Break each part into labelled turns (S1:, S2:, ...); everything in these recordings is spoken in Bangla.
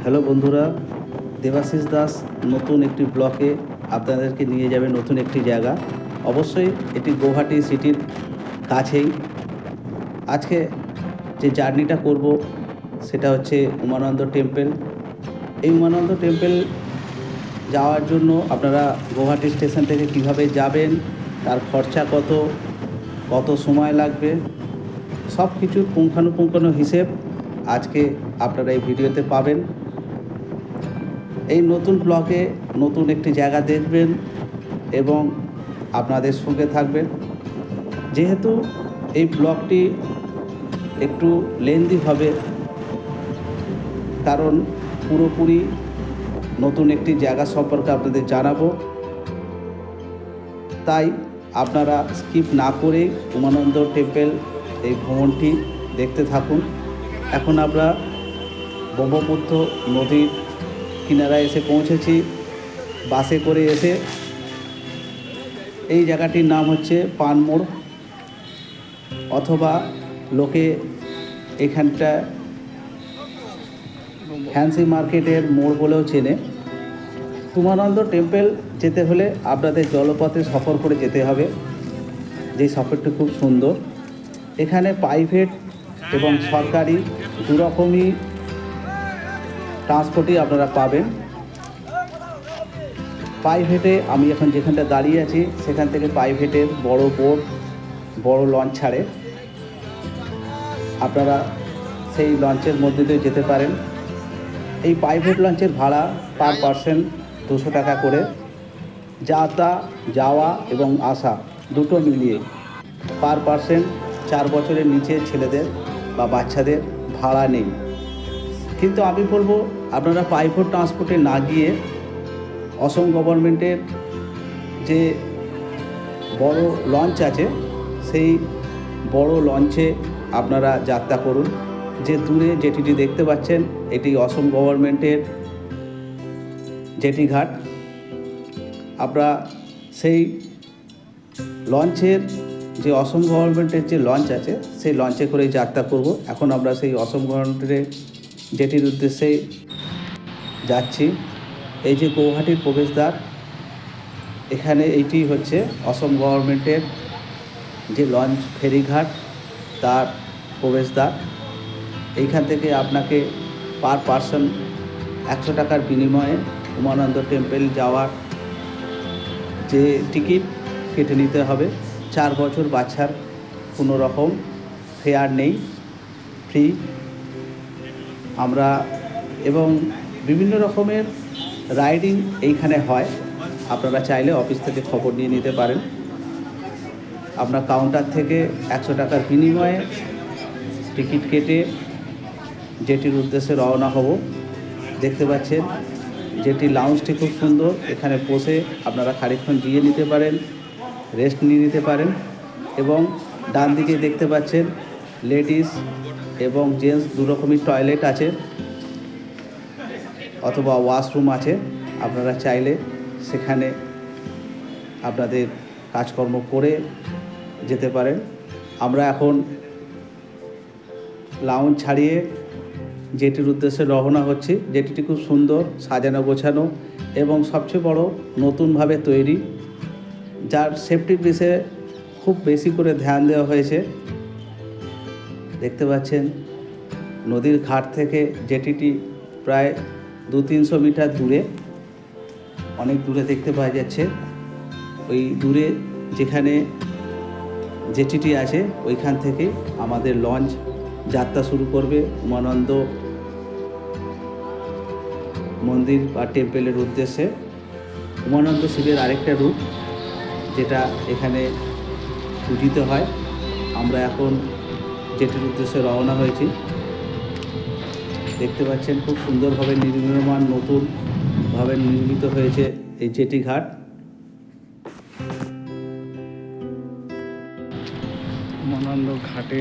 S1: হ্যালো বন্ধুরা, দেবাশিস দাস নতুন একটি ব্লকে আপনাদেরকে নিয়ে যাবে নতুন একটি জায়গা। অবশ্যই এটি গৌহাটি সিটির কাছেই। আজকে যে জার্নিটা করব সেটা হচ্ছে উমানন্দ টেম্পল। এই উমানন্দ টেম্পল যাওয়ার জন্য আপনারা গৌহাটি স্টেশন থেকে কিভাবে যাবেন, তার খরচা কত, কত সময় লাগবে, সব কিছুর পুঙ্খানুপুঙ্খানু হিসেব আজকে আপনারা এই ভিডিওতে পাবেন। এই নতুন ব্লকে নতুন একটি জায়গা দেখবেন এবং আপনাদের সঙ্গে থাকবেন। যেহেতু এই ব্লগটি একটু লেন্দি হবে, কারণ পুরোপুরি নতুন একটি জায়গা সম্পর্কে আপনাদের জানাবো, তাই আপনারা স্কিপ না করে উমানন্দ টেম্পল এই ভ্রমণটি দেখতে থাকুন। এখন আমরা ব্রহ্মপুত্র নদীর কিনারায় এসে পৌঁছেছি। বাসে করে এসে এই জায়গাটির নাম হচ্ছে পানমোড়, অথবা লোকে এখানটা ফ্যান্সি মার্কেটের মোড় বলেও চেনে। উমানন্দ টেম্পল যেতে হলে আপনাদের জলপথে সফর করে যেতে হবে, যেই সফরটি খুব সুন্দর। এখানে প্রাইভেট এবং সরকারি দুরকমই ট্রান্সপোর্টই আপনারা পাবেন। প্রাইভেটে আমি এখন যেখানটা দাঁড়িয়ে আছি সেখান থেকে প্রাইভেটের বড় বোট, বড় লঞ্চ ছাড়ে, আপনারা সেই লঞ্চের মধ্যে দিয়ে যেতে পারেন। এই প্রাইভেট লঞ্চের ভাড়া পার পার্সন 200 টাকা করে, যাওয়া এবং আসা দুটো মিলিয়ে পার পার্সন 4 বছরের নিচে ছেলেদের বা বাচ্চাদের ভাড়া নেই। কিন্তু আমি বলবো আপনারা প্রাইভেট ট্রান্সপোর্টে না গিয়ে অসম গভর্নমেন্টের যে বড় লঞ্চ আছে সেই বড় লঞ্চে আপনারা যাত্রা করুন। যে দূরে জেটিটি দেখতে পাচ্ছেন এটি অসম গভর্নমেন্টের জেটি ঘাট। আমরা সেই লঞ্চের যে অসম গভর্নমেন্টের যে লঞ্চ আছে সেই লঞ্চে করেই যাত্রা করব। এখন আমরা সেই অসম গভর্নমেন্টের জেটির উদ্দেশ্যে যাচ্ছি। এই যে গৌহাটির প্রবেশদ্বার, এখানে এইটি হচ্ছে অসম গভর্নমেন্টের যে লঞ্চ ফেরিঘাট তার প্রবেশদ্বার। এইখান থেকে আপনাকে পার পার্সন 100 টাকার বিনিময়ে উমানন্দ টেম্পল যাওয়ার যে টিকিট কেটে নিতে হবে। 4 বছর বাচ্চার কোনো রকম ফেয়ার নেই, ফ্রি। আমরা এবং বিভিন্ন রকমের রাইডিং এইখানে হয়, আপনারা চাইলে অফিস থেকে খবর নিয়ে নিতে পারেন। আমরা কাউন্টার থেকে 100 টাকার বিনিময়ে টিকিট কেটে জেটির উদ্দেশ্যে রওনা হব। দেখতে পাচ্ছেন জেটি লাউঞ্জটি খুব সুন্দর, এখানে বসে আপনারা খানিকক্ষণ জিরিয়ে নিতে পারেন, রেস্ট নিয়ে নিতে পারেন। এবং ডান দিকে দেখতে পাচ্ছেন লেডিস এবং জেন্টস দুরকমই টয়লেট আছে অথবা ওয়াশরুম আছে, আপনারা চাইলে সেখানে আপনাদের কাজকর্ম করে যেতে পারেন। আমরা এখন লাউঞ্জ ছাড়িয়ে জেটির উদ্দেশ্যে রওনা হচ্ছি। জেটিটি খুব সুন্দর, সাজানো গোছানো এবং সবচেয়ে বড় নতুনভাবে তৈরি, যার সেফটির বিষয়ে খুব বেশি করে ধ্যান দেওয়া হয়েছে। দেখতে পাচ্ছেন নদীর ঘাট থেকে জেটিটি প্রায় 200-300 মিটার দূরে, অনেক দূরে দেখতে পাওয়া যাচ্ছে। ওই দূরে যেখানে জেটিটি আছে ওইখান থেকে আমাদের লঞ্চ যাত্রা শুরু করবে উমানন্দ মন্দির বা টেম্পলের উদ্দেশ্যে। উমানন্দ শিবের আরেকটা রূপ যেটা এখানে পূজিত হয়। আমরা এখন জেটির উদ্দেশ্যে রওনা হয়েছি। দেখতে পাচ্ছেন খুব সুন্দরভাবে নির্মীয়মান, নতুনভাবে নির্মিত হয়েছে এই জেটি ঘাট। উমানন্দ ঘাটে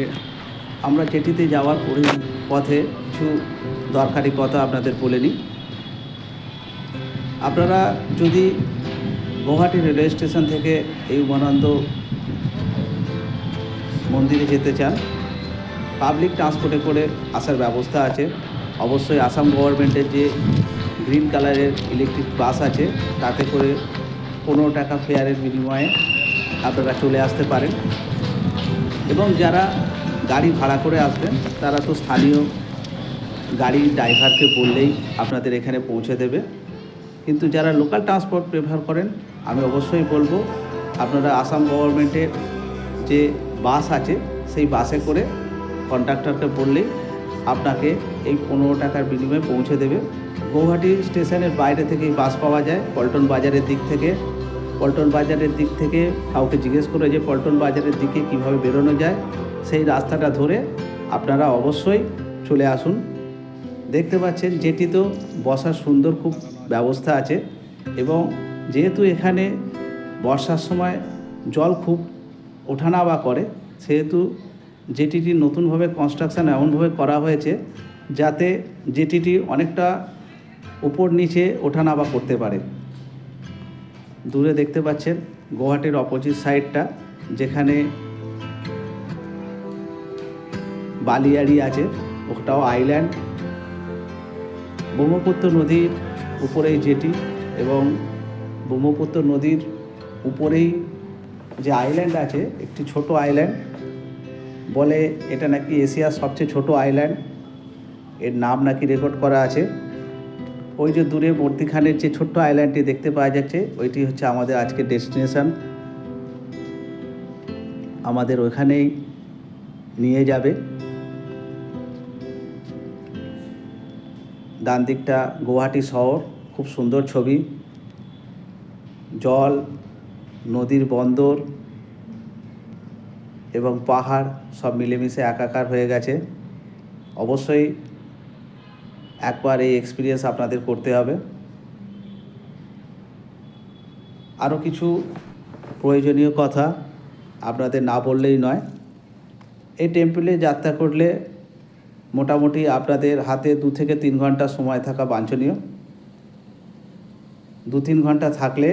S1: আমরা জেটিতে যাওয়ার পথে কিছু দরকারি কথা আপনাদের বলে নিই। আপনারা যদি গৌহাটি রেলওয়ে স্টেশন থেকে এই উমানন্দ মন্দিরে যেতে চান, পাবলিক ট্রান্সপোর্টে করে আসার ব্যবস্থা আছে। অবশ্যই আসাম গভর্নমেন্টের যে গ্রিন কালারের ইলেকট্রিক বাস আছে তাতে করে 15 টাকা ফেয়ারের বিনিময়ে আপনারা চলে আসতে পারেন। এবং যারা গাড়ি ভাড়া করে আসবেন তারা তো স্থানীয় গাড়ির ড্রাইভারকে বললেই আপনাদের এখানে পৌঁছে দেবে। কিন্তু যারা লোকাল ট্রান্সপোর্ট প্রেফার করেন আমি অবশ্যই বলবো আপনারা আসাম গভর্নমেন্টের যে বাস আছে সেই বাসে করে কন্ডাক্টরকে বললেই আপনাকে এই 15 টাকার বিনিময়ে পৌঁছে দেবে। গৌহাটি স্টেশনের বাইরে থেকে এই বাস পাওয়া যায় পল্টন বাজারের দিক থেকে। পল্টন বাজারের দিক থেকে কাউকে জিজ্ঞেস করে যে পল্টন বাজারের দিকে কিভাবে বেরোনো যায় সেই রাস্তাটা ধরে আপনারা অবশ্যই চলে আসুন। দেখতে পাচ্ছেন জেটিতেও বসার সুন্দর খুব ব্যবস্থা আছে এবং যেহেতু এখানে বর্ষার সময় জল খুব ওঠানামা করে সেহেতু জেটিটি নতুনভাবে কনস্ট্রাকশান এমনভাবে করা হয়েছে যাতে জেটিটি অনেকটা উপর নিচে ওঠানামা করতে পারে। দূরে দেখতে পাচ্ছেন গুয়াহাটির অপোজিট সাইডটা যেখানে বালিয়াড়ি আছে ওটাও আইল্যান্ড। ব্রহ্মপুত্র নদীর উপরেই জেটি এবং ব্রহ্মপুত্র নদীর উপরেই যে আইল্যান্ড আছে একটি ছোট আইল্যান্ড বলে এটা নাকি এশিয়ার সবচেয়ে ছোট আইল্যান্ড, এর নাম নাকি রেকর্ড করা আছে। ওই যে দূরে মধ্যিখানের যে ছোট্ট আইল্যান্ডটি দেখতে পাওয়া যাচ্ছে ওইটি হচ্ছে আমাদের আজকের ডেস্টিনেশন। আমাদের ওইখানেই নিয়ে যাবে। ডান দিকটা গুয়াহাটি শহর, খুব সুন্দর ছবি, জল, নদীর বন্দর এবং পাহাড় সব মিলেমিশে একাকার হয়ে গেছে। অবশ্যই একবার এই এক্সপিরিয়েন্স আপনাদের করতে হবে। আরও কিছু প্রয়োজনীয় কথা আপনাদের না বললেই নয়। এই টেম্পলে যাত্রা করলে মোটামুটি আপনাদের হাতে 2 থেকে 3 ঘন্টা সময় থাকা বাঞ্ছনীয়। 2-3 ঘন্টা থাকলে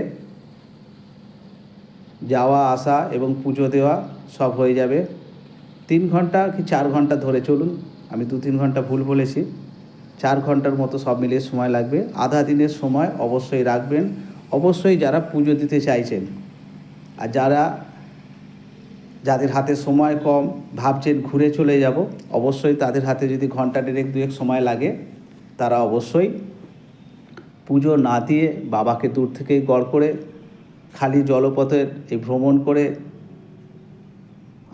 S1: যাওয়া আসা এবং পুজো দেওয়া সব হয়ে যাবে। 3 ঘন্টা কি 4 ঘন্টা ধরে চলুন, আমি 2-3 ঘন্টা ভুল বলেছি, 4 ঘন্টার মতো সব মিলিয়ে সময় লাগবে। আধা দিনের সময় অবশ্যই রাখবেন, অবশ্যই যারা পুজো দিতে চাইছেন। আর যাদের হাতে সময় কম ভাবছেন ঘুরে চলে যাব, অবশ্যই তাদের হাতে যদি ঘন্টা 1.5-2 সময় লাগে তারা অবশ্যই পুজো না দিয়ে বাবাকে দূর থেকেই গড় করে খালি জলপথের এই ভ্রমণ করে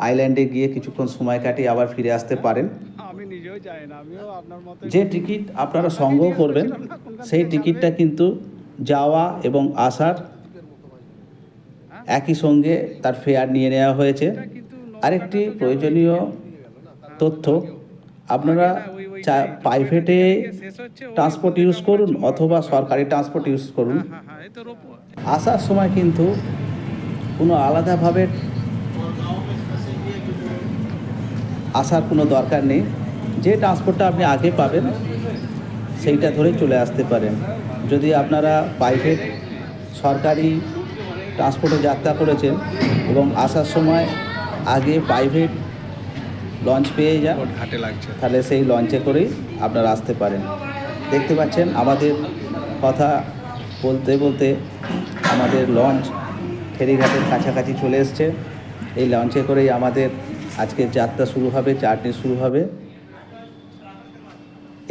S1: আইল্যান্ডে গিয়ে কিছুক্ষণ সময় কাটিয়ে আবার ফিরে আসতে পারেন।
S2: আমি নিজেও যাই না, আমিও আপনার মতো
S1: যে টিকিট আপনারা সংগ্রহ করবেন সেই টিকিটটা কিন্তু যাওয়া এবং আসার একই সঙ্গে তার ফেয়ার নিয়ে নেওয়া হয়েছে। আরেকটি প্রয়োজনীয় তথ্য, আপনারা প্রাইভেটে ট্রান্সপোর্ট ইউজ করুন অথবা সরকারি ট্রান্সপোর্ট ইউজ করুন, আসার সময় কিন্তু কোনো আলাদাভাবে আসার কোনো দরকার নেই। যে ট্রান্সপোর্টটা আপনি আগে পাবেন সেইটা ধরেই চলে আসতে পারেন। যদি আপনারা প্রাইভেট সরকারি ট্রান্সপোর্টে যাত্রা করেছেন এবং আসার সময় আগে প্রাইভেট লঞ্চ পেয়ে যান
S2: ঘাটে লাগছে,
S1: তাহলে সেই লঞ্চে করেই আপনারা আসতে পারেন। দেখতে পাচ্ছেন আমাদের কথা বলতে বলতে আমাদের লঞ্চ ফেরিঘাটের কাছাকাছি চলে এসছে। এই লঞ্চে করেই আমাদের আজকের যাত্রা শুরু হবে, জার্নি শুরু হবে।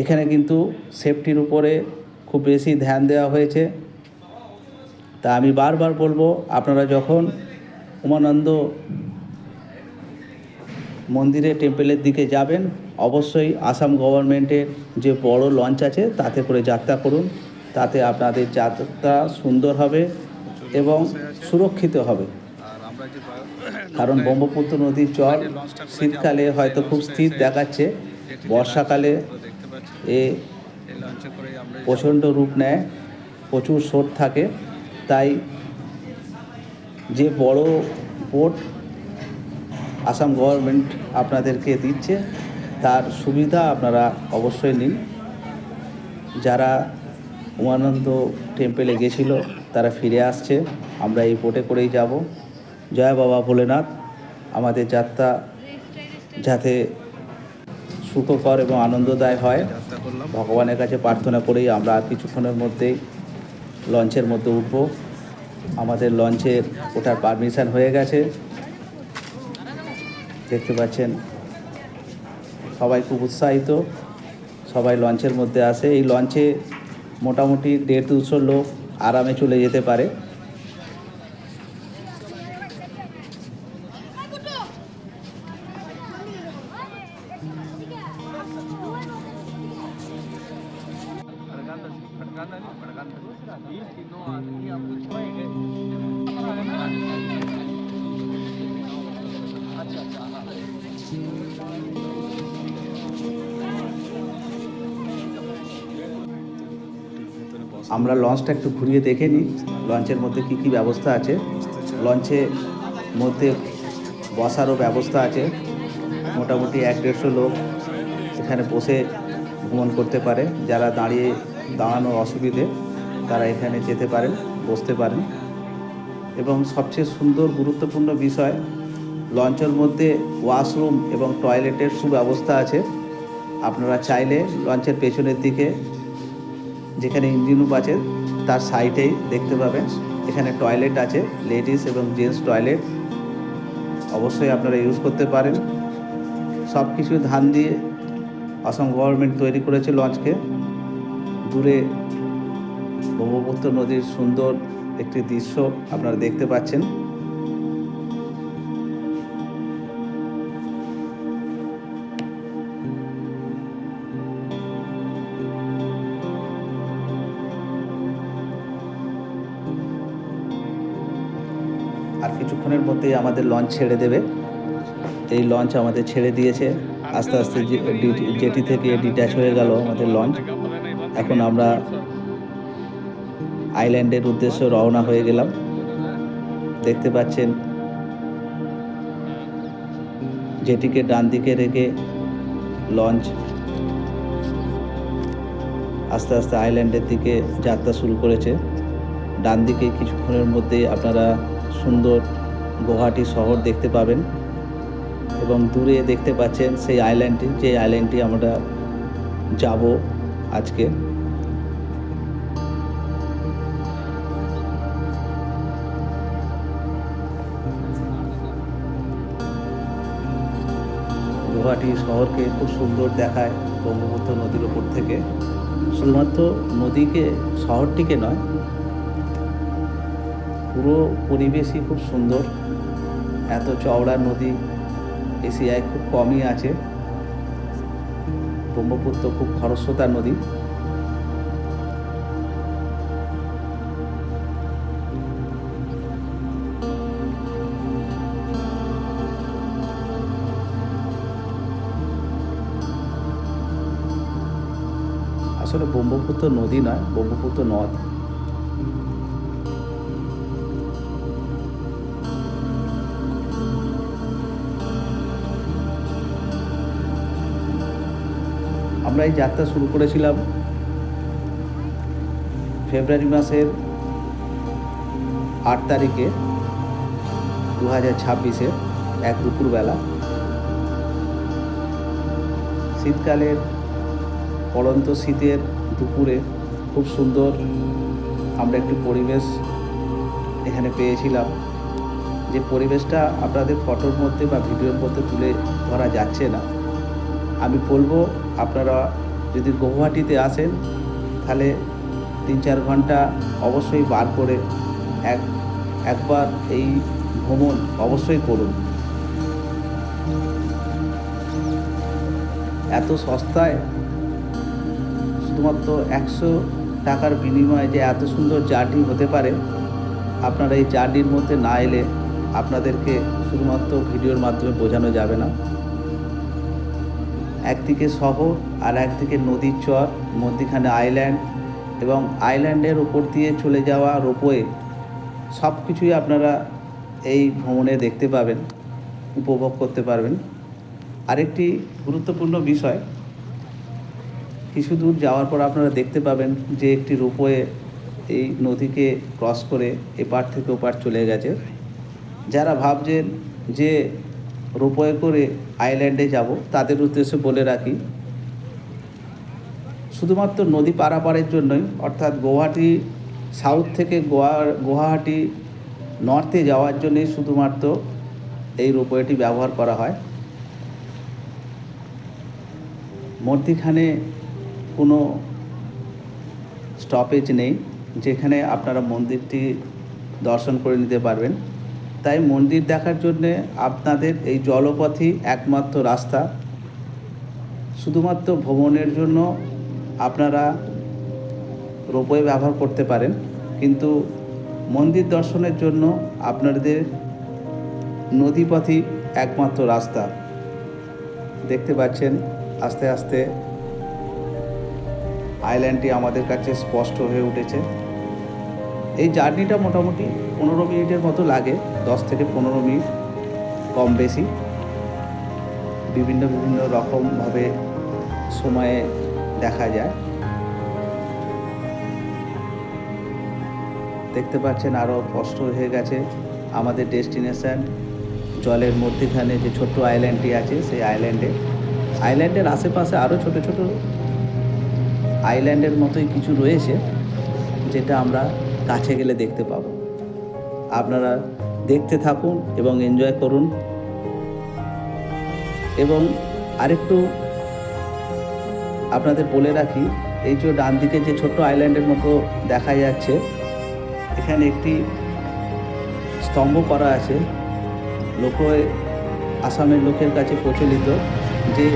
S1: এখানে কিন্তু সেফটির উপরে খুব বেশি ধ্যান দেওয়া হয়েছে। তা আমি বারবার বলবো আপনারা যখন উমানন্দ মন্দিরে টেম্পলের দিকে যাবেন অবশ্যই আসাম গভর্নমেন্টের যে বড় লঞ্চ আছে তাতে করে যাত্রা করুন, তাতে আপনাদের যাত্রা সুন্দর হবে এবং সুরক্ষিত হবে। কারণ ব্রহ্মপুত্র নদীর জল শীতকালে হয়তো খুব স্থির দেখাচ্ছে, বর্ষাকালে এ প্রচণ্ড রূপ নেয়, প্রচুর স্রোত থাকে। তাই যে বড় বোট আসাম গভর্নমেন্ট আপনাদেরকে দিচ্ছে তার সুবিধা আপনারা অবশ্যই নিন। যারা উমানন্দ টেম্পলে গেছিল তারা ফিরে আসছে, আমরা এই বোটে করেই যাব। জয় বাবা ভোলেনাথ। আমাদের যাত্রা যাতে সুখকর এবং আনন্দদায়ক হয়
S2: করলাম।
S1: ভগবানের কাছে প্রার্থনা করেই আমরা আর কিছুক্ষণের মধ্যেই লঞ্চের মধ্যে উঠব। আমাদের লঞ্চের ওঠার পারমিশন হয়ে গেছে। দেখতে পাচ্ছেন সবাই খুব উৎসাহিত, সবাই লঞ্চের মধ্যে আসে। এই লঞ্চে মোটামুটি 150-200 লোক আরামে চলে যেতে পারে। আমরা লঞ্চটা একটু ঘুরিয়ে দেখে নিই লঞ্চের মধ্যে কি কি ব্যবস্থা আছে। লঞ্চের মধ্যে বসারও ব্যবস্থা আছে। মোটামুটি 100-150 লোক এখানে বসে ভ্রমণ করতে পারে। যারা দাঁড়ানোর অসুবিধে তারা এখানে যেতে পারেন, বসতে পারেন। এবং সবচেয়ে সুন্দর গুরুত্বপূর্ণ বিষয়, লঞ্চের মধ্যে ওয়াশরুম এবং টয়লেটের সুব্যবস্থা আছে। আপনারা চাইলে লঞ্চের পেছনের দিকে যেখানে ইঞ্জিন রুম আছে তার সাইডেই দেখতে পাবেন এখানে টয়লেট আছে, লেডিস এবং জেন্টস টয়লেট। অবশ্যই আপনারা ইউজ করতে পারেন। সব কিছু ধান দিয়ে আসাম গভর্নমেন্ট তৈরি করেছে লঞ্চকে। দূরে ব্রহ্মপুত্র নদীর সুন্দর একটি দৃশ্য আপনারা দেখতে পাচ্ছেন। আর কিছুক্ষণের মধ্যেই আমাদের লঞ্চ ছেড়ে দেবে। এই লঞ্চ আমাদের ছেড়ে দিয়েছে। আস্তে আস্তে জেটি থেকে ডিট্যাচ হয়ে গেল আমাদের লঞ্চ। এখন আমরা আইল্যান্ডের উদ্দেশ্যে রওনা হয়ে গেলাম। দেখতে পাচ্ছেন জেটিকে ডান দিকে রেখে লঞ্চ আস্তে আস্তে আইল্যান্ডের দিকে যাত্রা শুরু করেছে। ডান দিকে কিছুক্ষণের মধ্যেই আপনারা সুন্দর গুয়াহাটি শহর দেখতে পাবেন এবং দূরে দেখতে পাচ্ছেন সেই আইল্যান্ডটি, যে আইল্যান্ডটি আমরা যাব আজকে। গুয়াহাটি শহরকে খুব সুন্দর দেখায় ব্রহ্মপুত্র নদীর ওপর থেকে। শুধুমাত্র নদীকে, শহরটিকে নয়, পুরো পরিবেশই খুব সুন্দর। এত চওড়া নদী এশিয়ায় খুব কমই আছে। ব্রহ্মপুত্র খুব খরস্রোতা নদী। আসলে ব্রহ্মপুত্র নদী নয়, ব্রহ্মপুত্র নদ। আমরা এই যাত্রা শুরু করেছিলাম ফেব্রুয়ারি মাসের 8 তারিখে 2026-এ এক দুপুরবেলা। শীতকালের পড়ন্ত শীতের দুপুরে খুব সুন্দর আমরা একটি পরিবেশ এখানে পেয়েছিলাম। যে পরিবেশটা আপনাদের ফটোর মধ্যে বা ভিডিওর মধ্যে তুলে ধরা যাচ্ছে না। আমি বলবো আপনারা যদি গুয়াহাটিতে আসেন তাহলে 3-4 ঘন্টা অবশ্যই বার করে একবার এই ভ্রমণ অবশ্যই করুন। এত সস্তায় শুধুমাত্র 100 টাকার বিনিময়ে যে এত সুন্দর জার্নি হতে পারে, আপনারা এই জার্নির মধ্যে না এলে আপনাদেরকে শুধুমাত্র ভিডিওর মাধ্যমে বোঝানো যাবে না। একদিকে শহর আর একদিকে নদীর চর, মধ্যখানে আইল্যান্ড এবং আইল্যান্ডের ওপর দিয়ে চলে যাওয়া রোপওয়ে, সব কিছুই আপনারা এই ভ্রমণে দেখতে পাবেন, উপভোগ করতে পারবেন। আরেকটি গুরুত্বপূর্ণ বিষয়, কিছু দূর যাওয়ার পর আপনারা দেখতে পাবেন যে একটি রোপওয়ে এই নদীকে ক্রস করে এপার থেকে ওপার চলে গেছে। যারা ভাবছেন যে রোপওয়ে করে আইল্যান্ডে যাব, তাদের উদ্দেশ্যে বলে রাখি শুধুমাত্র নদী পারাপারের জন্যই, অর্থাৎ গুয়াহাটি সাউথ থেকে গুয়াহাটি নর্থে যাওয়ার জন্যই শুধুমাত্র এই রোপওয়েটি ব্যবহার করা হয়। মধ্যিখানে কোনো স্টপেজ নেই যেখানে আপনারা মন্দিরটি দর্শন করে নিতে পারবেন। তাই মন্দির দেখার জন্যে আপনাদের এই জলপথই একমাত্র রাস্তা। শুধুমাত্র ভ্রমণের জন্য আপনারা রোপওয়ে ব্যবহার করতে পারেন, কিন্তু মন্দির দর্শনের জন্য আপনাদের নদীপথই একমাত্র রাস্তা। দেখতে পাচ্ছেন আস্তে আস্তে আইল্যান্ডটি আমাদের কাছে স্পষ্ট হয়ে উঠেছে। এই জার্নিটা মোটামুটি 15 মিনিটের মতো লাগে, 10 থেকে 15 মিনিট কম বেশি। বিভিন্ন রকমভাবে সময়ে দেখা যায়। দেখতে পাচ্ছেন আরও স্পষ্ট হয়ে গেছে আমাদের ডেস্টিনেশন। জলের মধ্যেখানে যে ছোট্ট আইল্যান্ডটি আছে, সেই আইল্যান্ডের আশেপাশে আরও ছোট ছোট আইল্যান্ডের মতোই কিছু রয়েছে, যেটা আমরা কাছে গেলে দেখতে পাবো। আপনারা দেখতে থাকুন এবং এনজয় করুন। এবং আরেকটু আপনাদের বলে রাখি, এই যে ডান দিকে যে ছোট্ট আইল্যান্ডের মতো দেখা যাচ্ছে, এখানে একটি স্তম্ভ করা আছে। আসামের লোকের কাছে প্রচলিত যে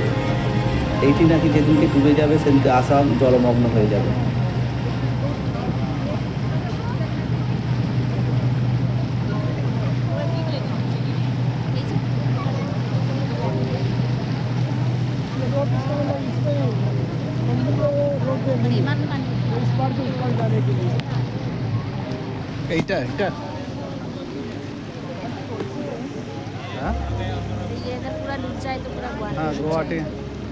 S1: এইটি নাকি যেদিনকে ডুবে যাবে সেদিনকে আসাম জলমগ্ন হয়ে যাবে। এইটা
S3: ये अगर पूरा डूब जाए तो पूरा
S2: हाँ गुवाहाटी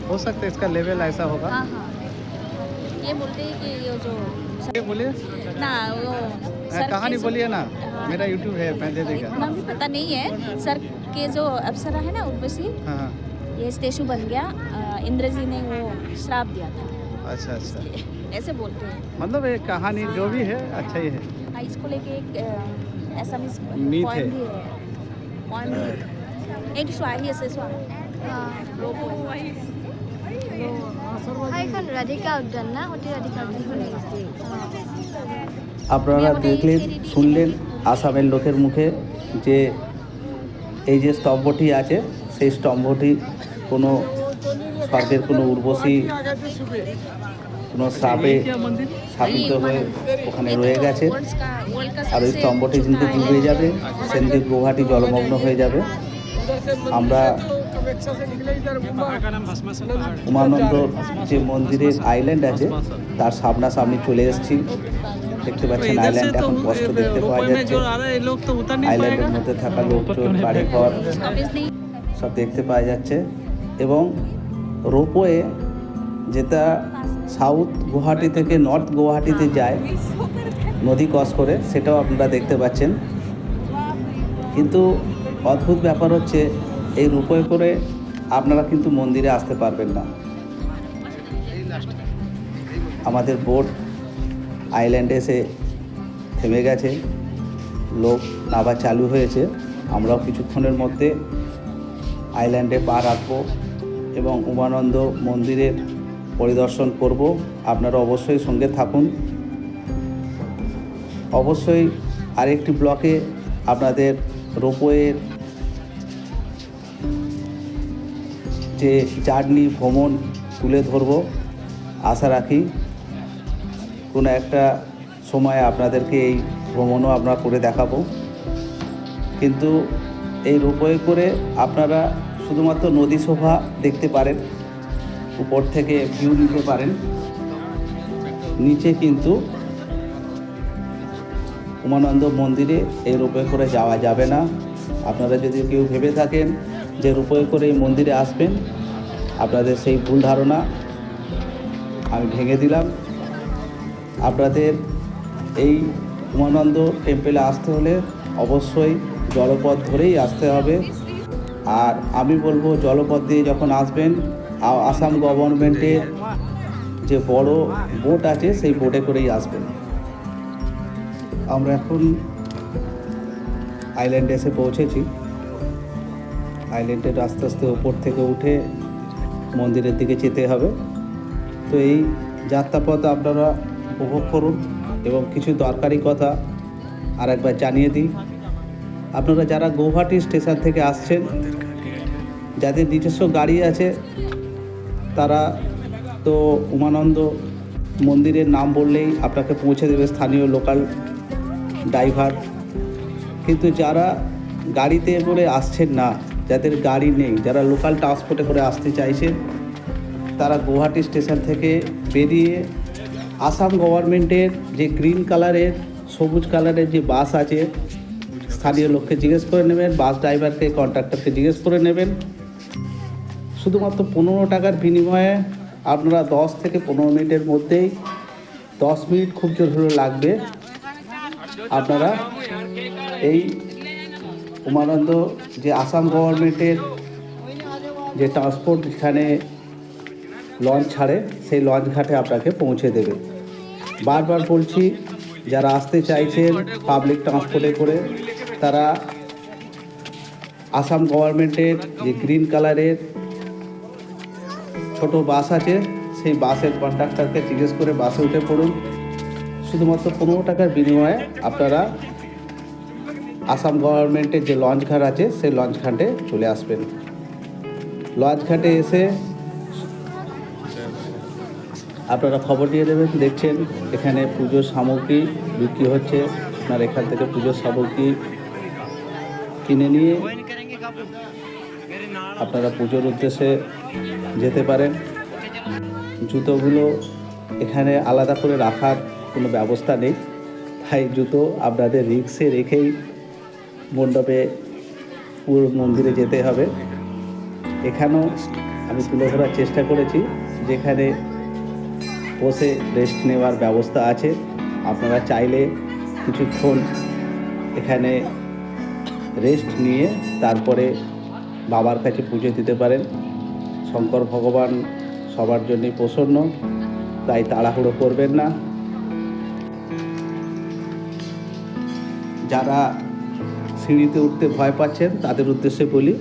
S2: हो सकता है, इसका लेवल ऐसा होगा।
S3: हाँ हाँ, ये बोलते हैं कि ये जो
S2: ये बोलिए
S3: ना वो सर
S2: कहानी
S3: के जो-
S2: बोलिए ना,
S3: हाँ,
S2: मेरा यूट्यूब है, मैं दे देगा।
S3: इतना भी पता नहीं है। सर के जो अप्सरा है ना उर्वशी,
S2: हाँ
S3: ये स्टेचू बन गया। इंद्र जी ने वो श्राप दिया था,
S2: अच्छा अच्छा,
S3: ऐसे बोलते हैं।
S2: मतलब ये कहानी जो भी है अच्छा ही है।
S3: हाँ, इसको लेके एक ऐसा
S2: Myth है।
S3: पॉइंट भी है। एक स्वाही ऐसे स्वाही वो
S4: এখন রাধিকা উদ্যান না সতী রাধিকা উদ্যান
S1: আপনারা দেখলেন, শুনলেন আসামের লোকের মুখে যে এই যে স্তম্ভটি আছে, সেই স্তম্ভটি কোনো স্বর্গের কোনো উর্বশী কোনো শ্রাপে স্থাপিত হয়ে ওখানে রয়ে গেছে। আর ওই স্তম্ভটি যেদিনকে ডুবে যাবে সেদিনকে গুয়াহাটি জলমগ্ন হয়ে যাবে। আমরা উমানন্দ যে মন্দিরের আইল্যান্ড আছে তার সামনাসামনি চলে এসেছি। দেখতে পাচ্ছেন আইল্যান্ড এখন স্পষ্ট দেখতে পাওয়া যাচ্ছে। আইল্যান্ডের মধ্যে থাকা লোকজন, বাড়িঘর সব দেখতে পাওয়া যাচ্ছে। এবং রোপওয়ে যেটা সাউথ গুয়াহাটি থেকে নর্থ গুয়াহাটিতে যায় নদী ক্রস করে, সেটাও আপনারা দেখতে পাচ্ছেন। কিন্তু অদ্ভুত ব্যাপার হচ্ছে, এই রোপওয়ে করে আপনারা কিন্তু মন্দিরে আসতে পারবেন না। আমাদের বোট আইল্যান্ডে এসে থেমে গেছে, লোক নাবা চালু হয়েছে। আমরাও কিছুক্ষণের মধ্যে আইল্যান্ডে পা রাখবো এবং উমানন্দ মন্দিরের পরিদর্শন করব। আপনারা অবশ্যই সঙ্গে থাকুন। অবশ্যই আরেকটি ব্লকে আপনাদের রোপওয়ের যে জার্নি ভ্রমণ তুলে ধরব। আশা রাখি কোনো একটা সময় আপনাদেরকে এই ভ্রমণও আমরা করে দেখাবো। কিন্তু এই রোপওয়ে করে আপনারা শুধুমাত্র নদী শোভা দেখতে পারেন, উপর থেকে ভিউ নিতে পারেন। নিচে কিন্তু উমানন্দ মন্দিরে এই রোপওয়ে করে যাওয়া যাবে না। আপনারা যদি কেউ ভেবে থাকেন যে রোপওয়ে করে এই মন্দিরে আসবেন, আপনাদের সেই ভুল ধারণা আমি ভেঙে দিলাম। আপনাদের এই উমানন্দ টেম্পেলে আসতে হলে অবশ্যই জলপথ ধরেই আসতে হবে। আর আমি বলবো জলপথ দিয়ে যখন আসবেন, আসাম গভর্নমেন্টের যে বড় বোট আছে সেই বোটে করেই আসবেন। আমরা এখন আইল্যান্ডে এসে পৌঁছেছি। আইল্যান্ডের আস্তে আস্তে ওপর থেকে উঠে মন্দিরের দিকে যেতে হবে। তো এই যাত্রাপথ আপনারা উপভোগ করুন এবং কিছু দরকারি কথা আর একবার জানিয়ে দিই। আপনারা যারা গৌহাটি স্টেশন থেকে আসছেন, যাদের নিজস্ব গাড়ি আছে, তারা তো উমানন্দ মন্দিরের নাম বললেই আপনাকে পৌঁছে দেবে স্থানীয় লোকাল ড্রাইভার। কিন্তু যারা গাড়িতে করে আসছেন না, যাদের গাড়ি নেই, যারা লোকাল ট্রান্সপোর্টে করে আসতে চাইছেন, তারা গৌহাটি স্টেশন থেকে বেরিয়ে আসাম গভর্নমেন্টের যে গ্রিন কালারের, সবুজ কালারের যে বাস আছে, স্থানীয় লোককে জিজ্ঞেস করে নেবেন, বাস ড্রাইভারকে, কন্ট্রাক্টরকে জিজ্ঞেস করে নেবেন। শুধুমাত্র 15 টাকার বিনিময়ে আপনারা 10 থেকে 15 মিনিটের মধ্যেই, 10 মিনিট খুব জোর হলে লাগবে, আপনারা এই উমানন্দ যে আসাম গভর্নমেন্টের যে ট্রান্সপোর্ট যেখানে লঞ্চ ছাড়ে, সেই লঞ্চ ঘাটে আপনাকে পৌঁছে দেবে। বারবার বলছি, যারা আসতে চাইছেন পাবলিক ট্রান্সপোর্টে করে, তারা আসাম গভর্নমেন্টের যে গ্রিন কালারের ছোট বাস আছে, সেই বাসের কন্ডাক্টরকে জিজ্ঞেস করে বাসে উঠে পড়ুন। শুধুমাত্র 15 টাকার বিনিময়ে আপনারা আসাম গভর্নমেন্টের যে লঞ্চ ঘাট আছে, সেই লঞ্চ ঘাটে চলে আসবেন। লঞ্চ ঘাটে এসে আপনারা খবর দিয়ে দেবেন, দেখছেন এখানে পুজোর সামগ্রী বিক্রি হচ্ছে, আপনার এখান থেকে পুজোর সামগ্রী কিনে নিয়ে আপনারা পুজোর উদ্দেশ্যে যেতে পারেন। জুতোগুলো এখানে আলাদা করে রাখার কোনো ব্যবস্থা নেই, তাই জুতো আপনাদের রিক্সে রেখেই মণ্ডপে পুরো মন্দিরে যেতে হবে। এখানেও আমি তুলে ধরার চেষ্টা করেছি, যেখানে বসে রেস্ট নেওয়ার ব্যবস্থা আছে। আপনারা চাইলে কিছুক্ষণ এখানে রেস্ট নিয়ে তারপরে বাবার কাছে পুজো দিতে পারেন। শঙ্কর ভগবান সবার জন্যই প্রসন্ন, তাই তাড়াহুড়ো করবেন না। যারা সিঁড়িতে উঠতে ভয় পাচ্ছেন, তাদের উদ্দেশ্যে বলি,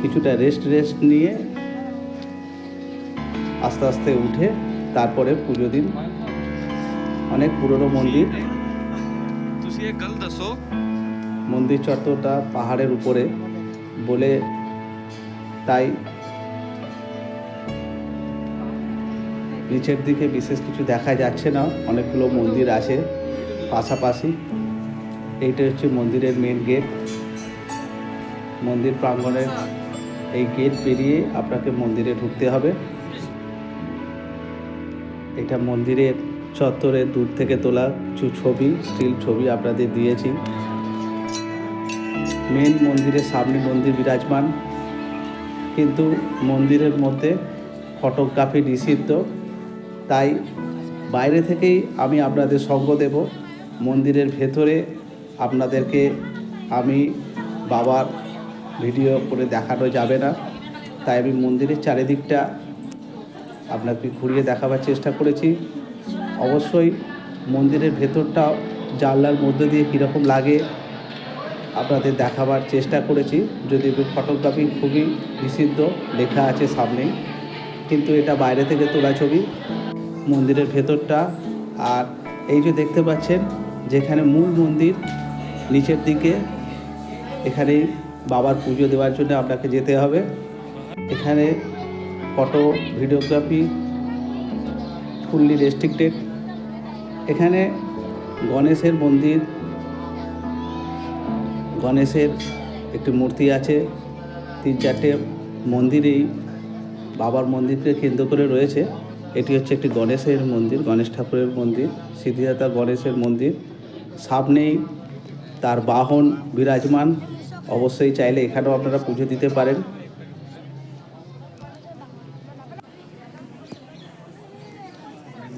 S1: কিছুটা রেস্ট নিয়ে আস্তে আস্তে উঠে তারপরে পুজো দিন। অনেক পুরনো মন্দির, মন্দির চত্বরটা পাহাড়ের উপরে বলে তাই নিচের দিকে বিশেষ কিছু দেখা যাচ্ছে না, অনেকগুলো মন্দির আছে পাশাপাশি। এইটা হচ্ছে মন্দিরের মেন গেট। মন্দির প্রাঙ্গণের এই গেট পেরিয়ে আপনাকে মন্দিরে ঢুকতে হবে। এটা মন্দিরের চত্বরে দূর থেকে তোলা কিছু ছবি, স্টিল ছবি আপনাদের দিয়েছি। মেন মন্দিরের সামনে মন্দির বিরাজমান, কিন্তু মন্দিরের মধ্যে ফটোগ্রাফি নিষিদ্ধ, তাই বাইরে থেকেই আমি আপনাদের সঙ্গ দেব। মন্দিরের ভেতরে আপনাদেরকে আমি বাবার ভিডিও করে দেখানো যাবে না, তাই আমি মন্দিরের চারিদিকটা আপনাকে ঘুরিয়ে দেখাবার চেষ্টা করেছি। অবশ্যই মন্দিরের ভেতরটা জানলার মধ্যে দিয়ে কীরকম লাগে আপনাদের দেখাবার চেষ্টা করেছি। যদি ফটোগ্রাফি খুবই নিষিদ্ধ লেখা আছে সামনেই, কিন্তু এটা বাইরে থেকে তোলা ছবি মন্দিরের ভেতরটা। আর এই যে দেখতে পাচ্ছেন, যেখানে মূল মন্দির নিচের দিকে, এখানেই বাবার পুজো দেওয়ার জন্য আপনাকে যেতে হবে। এখানে ফটো ভিডিওগ্রাফি ফুললি রেস্ট্রিক্টেড। এখানে গণেশের মন্দির, গণেশের একটি মূর্তি আছে। 3-4টে মন্দিরেই বাবার মন্দিরকে কেন্দ্র করে রয়েছে। এটি হচ্ছে একটি গণেশের মন্দির, গণেশ ঠাকুরের মন্দির, সিদ্ধিদাতা গণেশের মন্দির। সামনেই তার বাহন বিরাজমান। অবশ্যই চাইলে এখানেও আপনারা পুজো দিতে পারেন।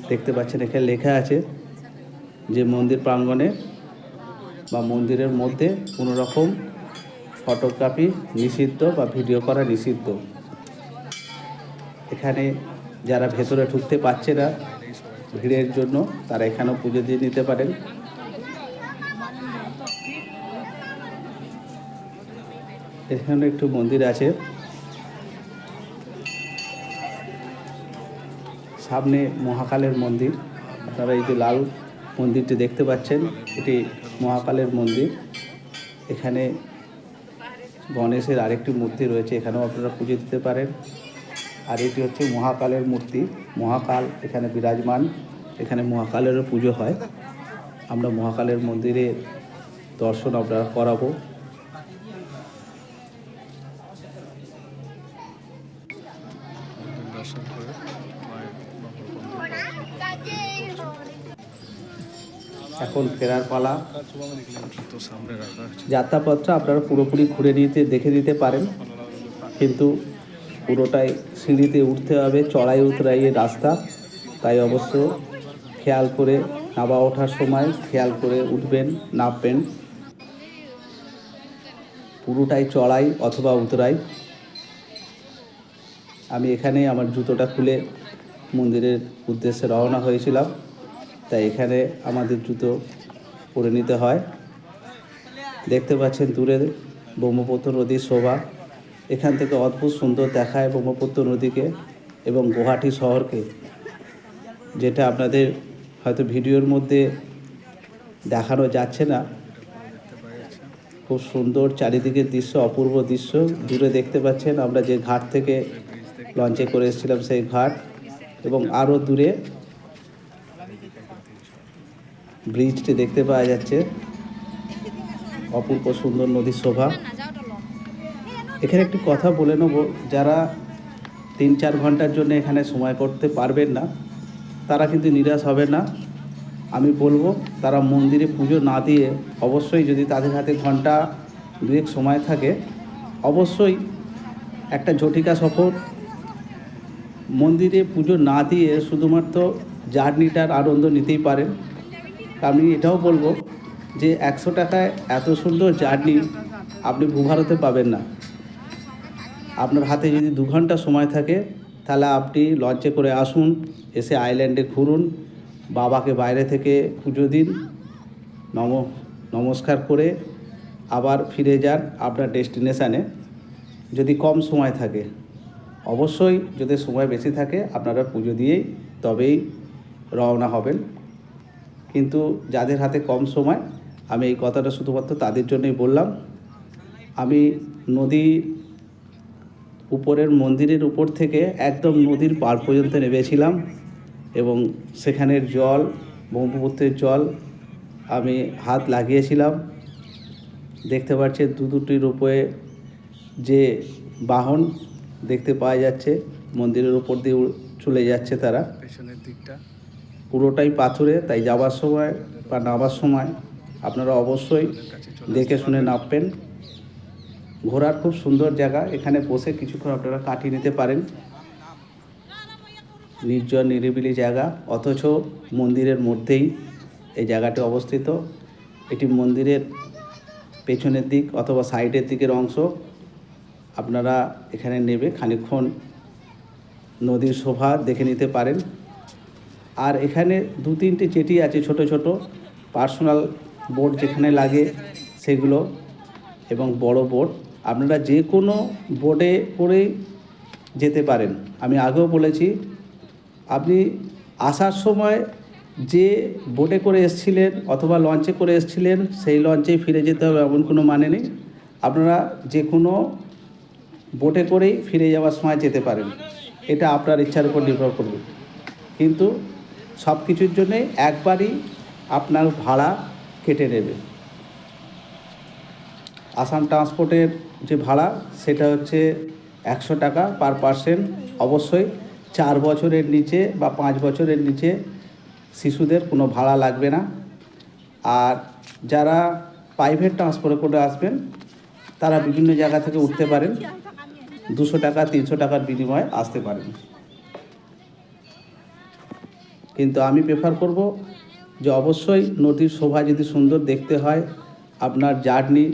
S1: দেখতে পাচ্ছেন এখানে লেখা আছে যে মন্দির প্রাঙ্গণে বা মন্দিরের মধ্যে কোনো রকম ফটোগ্রাফি নিষিদ্ধ বা ভিডিও করা নিষিদ্ধ। এখানে যারা ভেতরে ঢুকতে পারছে না ভিড়ের জন্য, তারা এখানেও পুজো দিয়ে নিতে পারেন। এখানে একটু মন্দির আছে, সামনে মহাকালের মন্দির। আপনারা এই যে লাল মন্দিরটি দেখতে পাচ্ছেন, এটি মহাকালের মন্দির। এখানে গণেশের আরেকটি মূর্তি রয়েছে, এখানেও আপনারা পুজো দিতে পারেন। আর এটি হচ্ছে মহাকালের মূর্তি, মহাকাল এখানে বিরাজমান, এখানে মহাকালেরও পুজো হয়। আমরা মহাকালের মন্দিরে দর্শন আপনারা করাবো।
S2: দর্শন করে মায়ের
S1: এখন ফেরার পালা।
S2: তো সামনে রাখা আছে।
S1: যাত্রাপথটা আপনারা পুরোপুরি ঘুরে দেখে নিতে পারেন, কিন্তু পুরোটাই সিঁড়িতে উঠতে হবে, চড়াই উতরাইয়ের রাস্তা, তাই অবশ্য খেয়াল করে নামা ওঠার সময় খেয়াল করে উঠবেন, নামবেন। পুরোটাই চড়াই অথবা উতরাই। আমি এখানে আমার জুতোটা খুলে মন্দিরের উদ্দেশ্যে রওনা হয়েছিলাম, তাই এখানে আমাদের জুতো পরে নিতে হয়। দেখতে পাচ্ছেন দূরে ব্রহ্মপুত্র নদীর শোভা। এখান থেকে অদ্ভুত সুন্দর দেখায় ব্রহ্মপুত্র নদীকে এবং গুয়াহাটি শহরকে, যেটা আপনাদের হয়তো ভিডিওর মধ্যে দেখানো যাচ্ছে না। খুব সুন্দর চারিদিকের দৃশ্য, অপূর্ব দৃশ্য। দূরে দেখতে পাচ্ছেন আমরা যে ঘাট থেকে লঞ্চে করে এসেছিলাম সেই ঘাট, এবং আরও দূরে ব্রিজটি দেখতে পাওয়া যাচ্ছে। অপূর্ব সুন্দর নদীর শোভা। এখানে একটি কথা বলে নেব, যারা 3-4 ঘন্টার জন্য এখানে সময় করতে পারবেন না, তারা কিন্তু নিরাশ হবে না। আমি বলবো তারা মন্দিরে পুজো না দিয়ে অবশ্যই, যদি তাদের হাতে ঘন্টা 2 সময় থাকে, অবশ্যই একটা ঝটিকা সফর মন্দিরে পুজো না দিয়ে শুধুমাত্র জার্নিটার আনন্দ নিতেই পারেন। আমি এটাও বলবো যে 100 টাকায় এত সুন্দর জার্নি আপনি ভূভারতে পাবেন না। আপনার হাতে যদি 2 ঘন্টা সময় থাকে, তাহলে আপনি লঞ্চে করে আসুন, এসে আইল্যান্ডে ঘুরুন, বাবাকে বাইরে থেকে পুজো দিন, নমস্কার করে আবার ফিরে যান আপনার ডেস্টিনেশানে, যদি কম সময় থাকে। অবশ্যই যদি সময় বেশি থাকে আপনারা পুজো দিয়েই তবেই রওনা হবেন। কিন্তু যাদের হাতে কম সময়, আমি এই কথাটা শুধুমাত্র তাদের জন্যই বললাম। আমি নদী উপরের মন্দিরের উপর থেকে একদম নদীর পাড় পর্যন্ত নেমেছিলাম, এবং সেখানের জল, ব্রহ্মপুত্রের জল আমি হাত লাগিয়েছিলাম। দেখতে পাচ্ছেন দুটির উপরে যে বাহন দেখতে পাওয়া যাচ্ছে, মন্দিরের উপর দিয়ে চলে যাচ্ছে তারা।
S2: পেছনের দিকটা
S1: পুরোটাই পাথুরে, তাই যাওয়ার সময় বা নামার সময় আপনারা অবশ্যই দেখে শুনে নামবেন। ঘোরার খুব সুন্দর জায়গা, এখানে বসে কিছুক্ষণ আপনারা কাটিয়ে নিতে পারেন। নির্জন নিরিবিলি জায়গা, অথচ মন্দিরের মধ্যেই এই জায়গাটি অবস্থিত। এটি মন্দিরের পেছনের দিক অথবা সাইডের দিকের অংশ। আপনারা এখানে নেবে খানিকক্ষণ নদীর শোভা দেখে নিতে পারেন। আর এখানে 2-3টে জেটি আছে, ছোট ছোট পার্সোনাল বোট যেখানে লাগে সেগুলো, এবং বড় বোট। আপনারা যে কোনো বোটে করে যেতে পারেন। আমি আগেও বলেছি, আপনি আসার সময় যে বোটে করে এসেছিলেন অথবা লঞ্চে করে এসেছিলেন, সেই লঞ্চেই ফিরে যেতে হবে এমন কোনো মানে নেই। আপনারা যে কোনো বোটে করেই ফিরে যাওয়ার সময় যেতে পারেন, এটা আপনার ইচ্ছার উপর নির্ভর করবে। কিন্তু সব কিছুর জন্যে একবারই আপনার ভাড়া কেটে নেবে। আসাম ট্রান্সপোর্টের যে ভাড়া, সেটা হচ্ছে 100 টাকা পার পার্সন। অবশ্যই 4 বছরের নিচে বা 5 বছরের নিচে শিশুদের কোনো ভাড়া লাগবে না। আর যারা প্রাইভেট ট্রান্সপোর্টে করে আসবেন, তারা বিভিন্ন জায়গা থেকে উঠতে পারেন, 200 টাকা 300 টাকার বিনিময়ে আসতে পারেন। কিন্তু আমি প্রেফার করব যে অবশ্যই নদীর শোভা যদি সুন্দর দেখতে হয়, আপনার জার্নি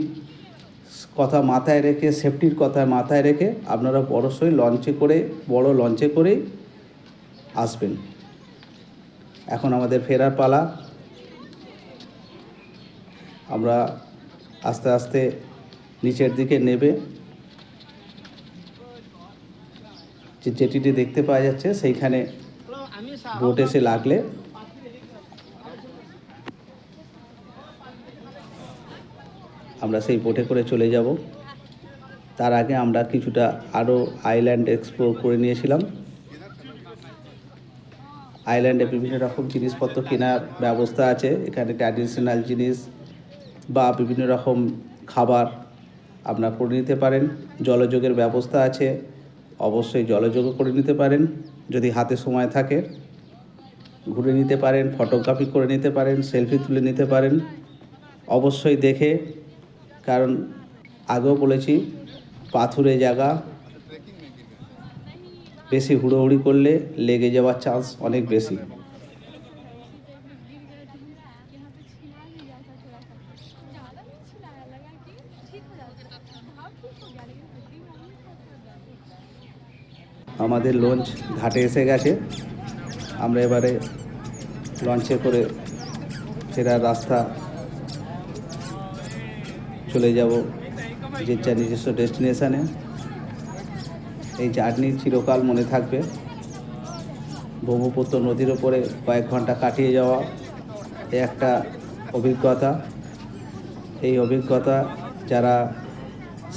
S1: কথা মাথায় রেখে, সেফটির কথা মাথায় রেখে আপনারা অবশ্যই লঞ্চে করে, বড় লঞ্চে করেই আসবেন। এখন আমাদের ফেরার পালা। আমরা আস্তে আস্তে নিচের দিকে নেবে যে জেটিটি দেখতে পাওয়া যাচ্ছে, সেইখানে বোট এসে লাগলে আমরা সেই বোটে করে চলে যাব। তার আগে আমরা কিছুটা আরও আইল্যান্ড এক্সপ্লোর করে নিয়েছিলাম। আইল্যান্ডে বিভিন্ন রকম জিনিসপত্র কেনার ব্যবস্থা আছে। এখানে ট্র্যাডিশনাল জিনিস বা বিভিন্ন রকম খাবার আপনারা করে নিতে পারেন। জলযোগের ব্যবস্থা আছে, অবশ্যই জলযোগও করে নিতে পারেন। যদি হাতে সময় থাকে ঘুরে নিতে পারেন, ফটোগ্রাফি করে নিতে পারেন, সেলফি তুলে নিতে পারেন। অবশ্যই দেখে, কারণ আগেও বলেছি পাথুরে জায়গা, বেশি হুড়োহুড়ি করলে লেগে যাওয়ার চান্স অনেক বেশি। আমাদের লঞ্চ ঘাটে এসে গেছে। আমরা এবারে লঞ্চে করে ফেরার রাস্তা চলে যাব যে যার নিজস্ব ডেস্টিনেশানে। এই জার্নি চিরকাল মনে থাকবে। ব্রহ্মপুত্র নদীর ওপরে কয়েক ঘন্টা কাটিয়ে যাওয়া একটা অভিজ্ঞতা। এই অভিজ্ঞতা যারা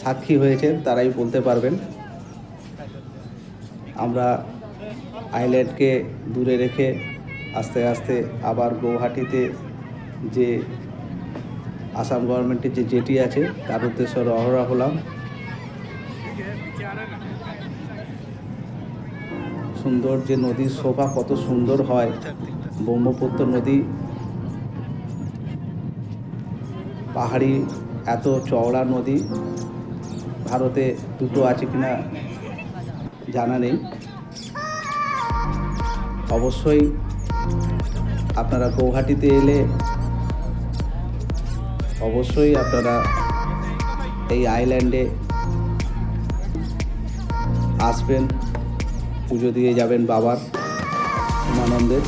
S1: সাক্ষী হয়েছেন তারাই বলতে পারবেন। আমরা আইল্যান্ডকে দূরে রেখে আস্তে আস্তে আবার গৌহাটিতে যে আসাম গভর্নমেন্টের যে জেটি আছে তার উদ্দেশ্যে রওনা হলাম। সুন্দর যে নদীর শোভা কত সুন্দর হয়। ব্রহ্মপুত্র নদী পাহাড়ি এত চওড়া নদী ভারতে দুটো আছে কিনা জানা নেই। অবশ্যই আপনারা গৌহাটিতে এলে অবশ্যই আপনারা এই আইল্যান্ডে আসবেন, পুজো দিয়ে যাবেন বাবার উমানন্দের।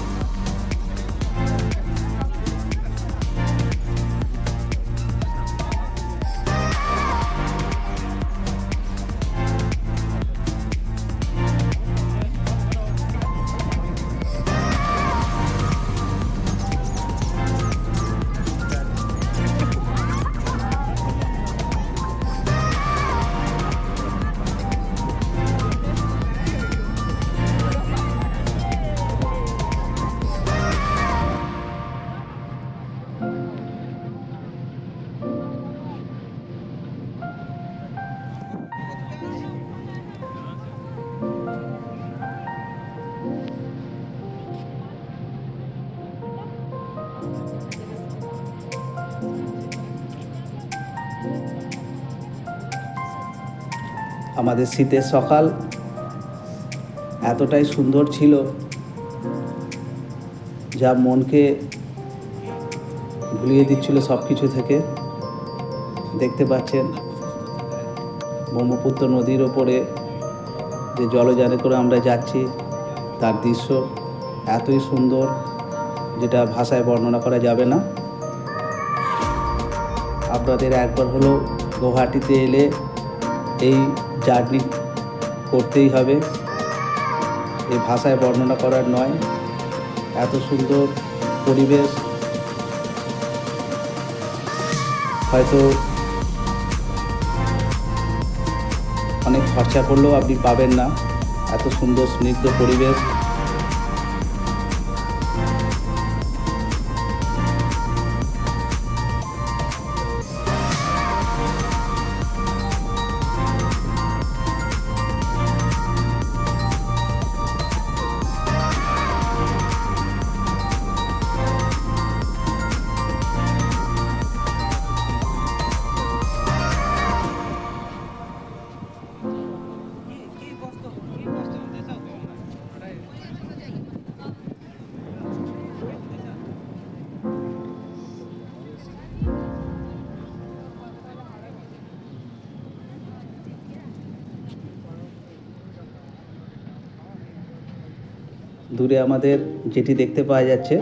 S1: আমাদের শীতের সকাল এতটাই সুন্দর ছিল যা মনকে ভুলিয়ে দিচ্ছিল সব কিছু থেকে। দেখতে পাচ্ছেন ব্রহ্মপুত্র নদীর ওপরে যে জলযানে করে আমরা যাচ্ছি তার দৃশ্য এতই সুন্দর যেটা ভাষায় বর্ণনা করা যাবে না। আপনাদের একবার হলো গৌহাটিতে এলে এই জার্নি করতেই হবে। এই ভাষায় বর্ণনা করার নয়। এত সুন্দর পরিবেশ হয়তো অনেক খরচা করলেও আপনি পাবেন না। এত সুন্দর স্নিগ্ধ পরিবেশ। দূরে আমাদের যেটি দেখতে পাওয়া যাচ্ছে।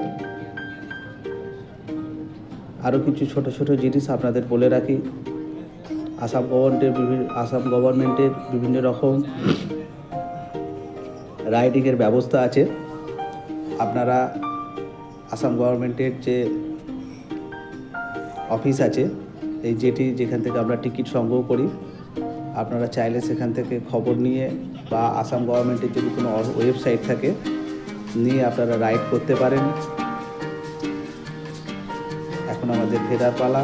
S1: আরও কিছু ছোট ছোট জিনিস আপনাদের বলে রাখি, আসাম গভর্নমেন্টের বিভিন্ন রকম রাইডিংয়ের ব্যবস্থা আছে। আপনারা আসাম গভর্নমেন্টের যে অফিস আছে, এই যেখান থেকে আমরা টিকিট সংগ্রহ করি, আপনারা চাইলে সেখান থেকে খবর নিয়ে বা আসাম গভর্নমেন্টের যদি কোনো ওয়েবসাইট থাকে নিয়ে আপনারা রাইড করতে পারেন। এখন আমাদের ফেরার পালা।